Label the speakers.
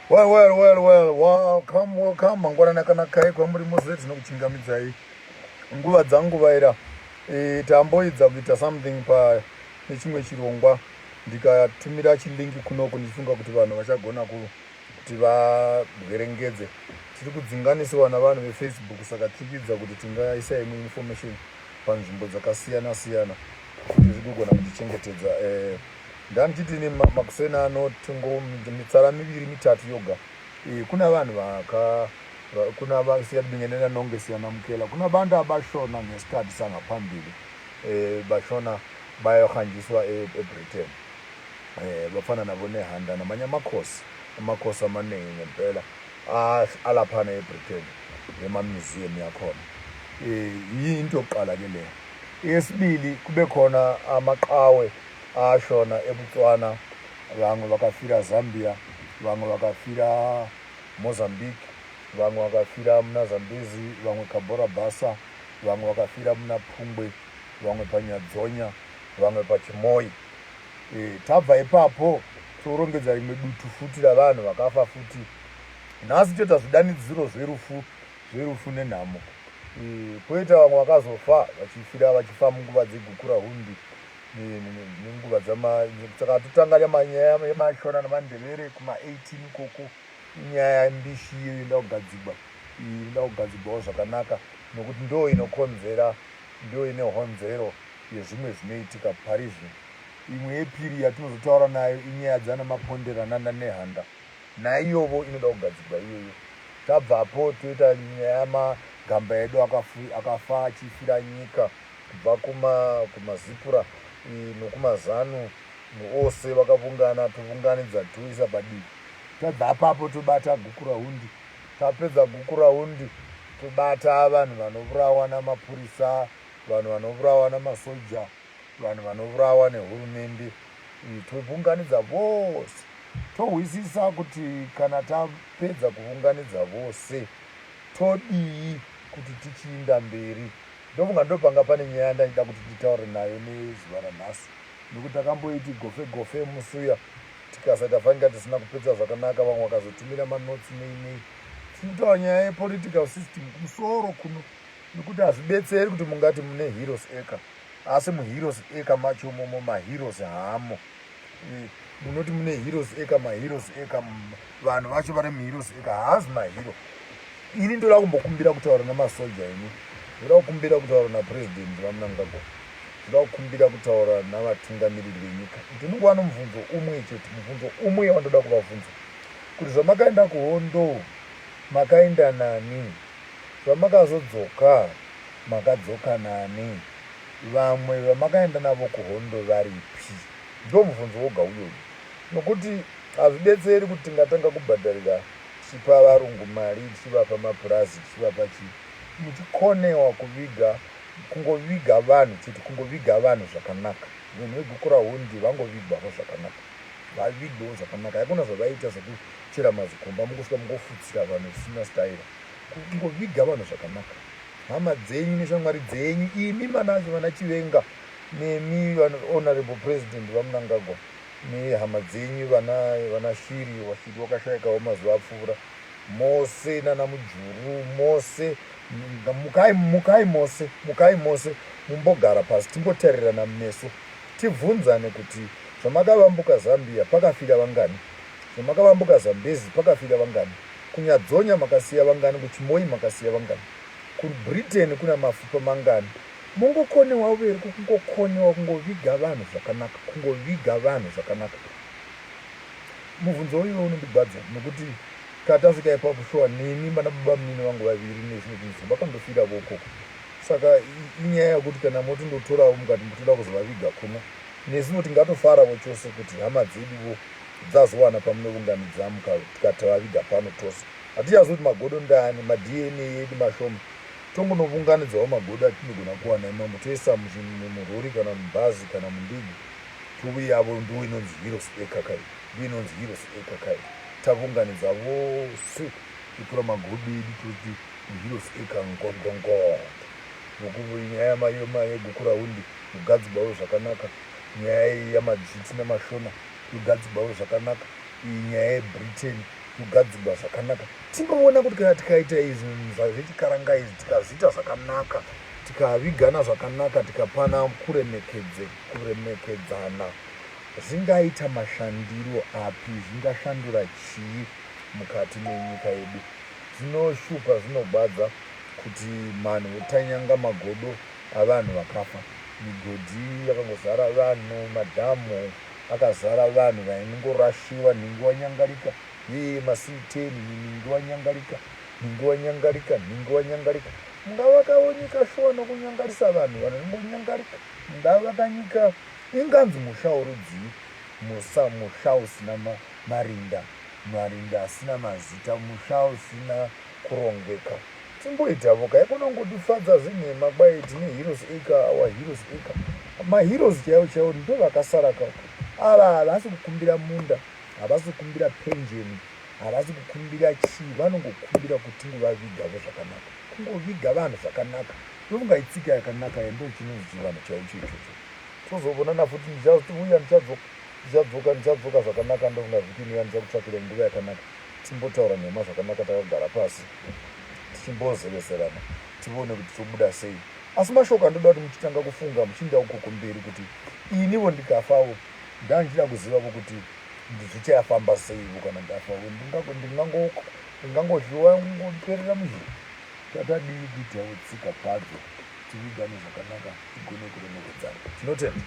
Speaker 1: Well, welcome. Mangwana nakanaka kwamuri mose tinokuchingamidzai. Nguva dzangu vaira tamboidza kuita something pa nechimwe chirongwa ndikatumira chilingi kunoko ndichifunga kuti vanhu vachagona kuti vagwerengedze. Tiri kudzinganisiwa navanhu veFacebook saka tirikudza kuti tingaisa imwe information panzvimbo dzakasiyana siyana kuti zvikugona kutichengetedza. Ndandichiti makusena ano mitsara miviri mitatu yoga. Kuna vanhu kuna vasiyabingenera nonge siyana mukela. Kuna banda abashona ngesikhathi sangaphambili. Bashona bayohanjiswa eBritain. Bafana nabo nehanda namanye amakhosi amaningi ngempela alaphana eBritain ema-museum yakhona. Yinto yokuqala ke leyo. Eyesibili kube khona amaqhawe ashona eBotswana, vamwe vakafira Zambia, vamwe vakafira Mozambique, vamwe vakafira muna Zambezi, vamwe Kabora Basa, vamwe vakafira muna Pungwe, vamwe paNyadzonya, vamwe pachimoi. Tabva ipapo torongedza rimwe dutu futi ravanhu vakafa futi. Nhasi toita zvidanidziro zverufu nenhamo. Koita vamwe vakazofa vachifa munguva dzegukura hundi nenguva saka totanga manyaya yemashona namandevere kuma-18 koko. Inyaya mbishi iyo inoda kugadzigwawo zvakanaka nokuti ndo inokonzera, ndo ine honzero yezvimwe zvinoitika parizvino. Imwe yepiri yatinozotaura nayo inyaya dzana maponderana nehanda, naiyovo inoda kugadzigwa iyoyo. Tabvapo toita nyaya yamagamba edu akafa achifira nyika kubva kumazipura nokumazanu noose vakavungana, tovunganidza toisa padivi. Tabva apapo tobata gukurahundi. Tapedza gukurahundi tobata vanhu vanovurawa namapurisa, vanhu vanovurawa namasoja, vanhu vanovurawa nehurumende. Tovunganidza vose, tohwisisa kuti kana tapedza kuvunganidza vose todii kuti tichiinda mberi. Ndofunga ndopanga pane nyaya ndachida kuti titaure nayo nezuva ranhasi, nokuti takamboiti gofe musuya tikasati tafanira tisina kupedza zvakanaka, vamwe vakazotumira manotsi nei. Tinotaura nyaya yepolitical system kumusoro kuno, nokuti hazvibetseri kuti mungati mune heroes eka, asi muheroes eka macho momo maheroes haamo. Munoti mune heroes eka, maheroes eka, vanhu vacho vari muheroes eka haazi mahero. Ini ndoda kumbokumbira kutaura namasoja ini, ndoda kukumbira kutaura napresident vamunangagwa, ndoda kukumbira kutaura navatungamiriri venyika. Ndinongova nomubvunzo umwe chete, mubvunzo umwe wandoda kuvabvunza, kuti zvamakaenda kuhondo makaenda nani, zvamakazodzoka makadzoka nani, vamwe vamakaenda navo kuhondo varipi? Ndo mubvunzo woga uyoyo, nokuti hazvibetseri kuti tingatanga kubhadharira tichipa varungu mari, tichivapa mapurazi, tichivapa chii, muchikonewa kungoviga vanhu chete, kungoviga vanhu zvakanaka. Vanhu vegukurahundi vangovigwawo zvakanaka, vavigwewo zvakanaka. Hakuna zvavaita zvekuchera mazikomba mungosvika mungofutsira vanhu zvisina staira. Kungoviga vanhu zvakanaka. Hama dzenyu neshamwari dzenyu, imi vana Chivenga, nemi honorable president vamunangagwa, nehama dzenyu vana Shiri wakashayikawo mazuva apfuura, mose nana Mujuru mose, mukai mose mumbogara pasi timbotarirana mumeso tibvunzane kuti zvamakavambuka Zambia pakafira vangani, zvamakavambuka Zambezi pakafira vangani, kuNyadzonya makasiya vangani, kuchimoi makasiya vangani, kuBritain kuna mafupa mangani. Mungokonewa uveri kungokonewa kungoviga vanhu zvakanaka, kungoviga vanhu zvakanaka. Mubvunzo uyo unondigwadza nokuti katasvika ipapo shuwa nemi vana baba munini vangu vaviri nezvimwe zvinhu vakandofira vokoko. Saka inyaya yekuti kana motondotorawo mukati mutoda kuzovaviga kuno, nesuno tingatofarawo chose kuti hama dzeduwo dzazowana pamunounganidza tikatovaviga pano tose. Hatichazoti magodo ndani, madNA yedu mashoma, tongonounganidzawo magodo atinogona kuwana imomo toisa murori kana mubhazi kana mundigi, touyavo ndo inonzi heroes ekakai, ndo inonzi heroes ekakai. Tavunganidza vose tipura magodo edu toti heroes eka ngongongo. Nyaya yegukurahundi kugadzigwawo zvakanaka, nyaya yamadziti namashona kugadzigwawo zvakanaka, iyi nyaya yeBritain kugadzirwa zvakanaka. Tinoona kuti kana tikaita izvi zvezvikaranga izvi tikazviita zvakanaka, tikavigana zvakanaka, tikapana kuremekedzana, zvingaita mashandiro api, zvingashandura chii mukati menyika yedu. Zvinoshupa, zvinobadza kuti manhu tanyanga magodo avanhu vakafa, migodhi yakangozara vanhu, madhamu akazara vanhu vaingorashiwa, nhingi wanyangarika, masiteni, nhingi wanyangarika, nhingi wanyangarika. Mungavakawo nyika shuwa nokunyangarisa vanhu vanonyangarika. Mungavaka nyika inganzi musha worudzii, musha usina marinda asina mazita, musha usina kurongeka. Timboitawo kaikonongodifadza zvinhema kwai tine heroes acre, our heroes acre. Maheroes chaiwo ndo vakasara kako. Ava havasi kukumbira munda, havasi kukumbira penjeni, havasi kukumbira chii, vanongokumbira kuti nguvavigavo zvakanaka. Kungoviga vanhu zvakanaka, ndofunga itsika yakanaka ndo chinonzi chivanhu chaicho ichocho. Tozobonana futi ndichauya ndichadzoka zvakanaka, ndofunga vhiki inoya ndichakutsvakira nguva yakanaka. Timbotaura nhema zvakanaka takagara pasi, tichimbozeveserana, tione kuti tobuda sei. Asi mashoko andoda kuti muchitanga kufunga muchienda ukoko mberi kuti iniwo ndikafawo ndanjira kuzivako kuti zvichayafamba seivo kana ndafawo. Ndingangodliwa ngoperera muzhiri. Tatadii kuitawo tsika kwadzo, tivigane zvakanaka, tigone kuremekedzana. Tinotenda.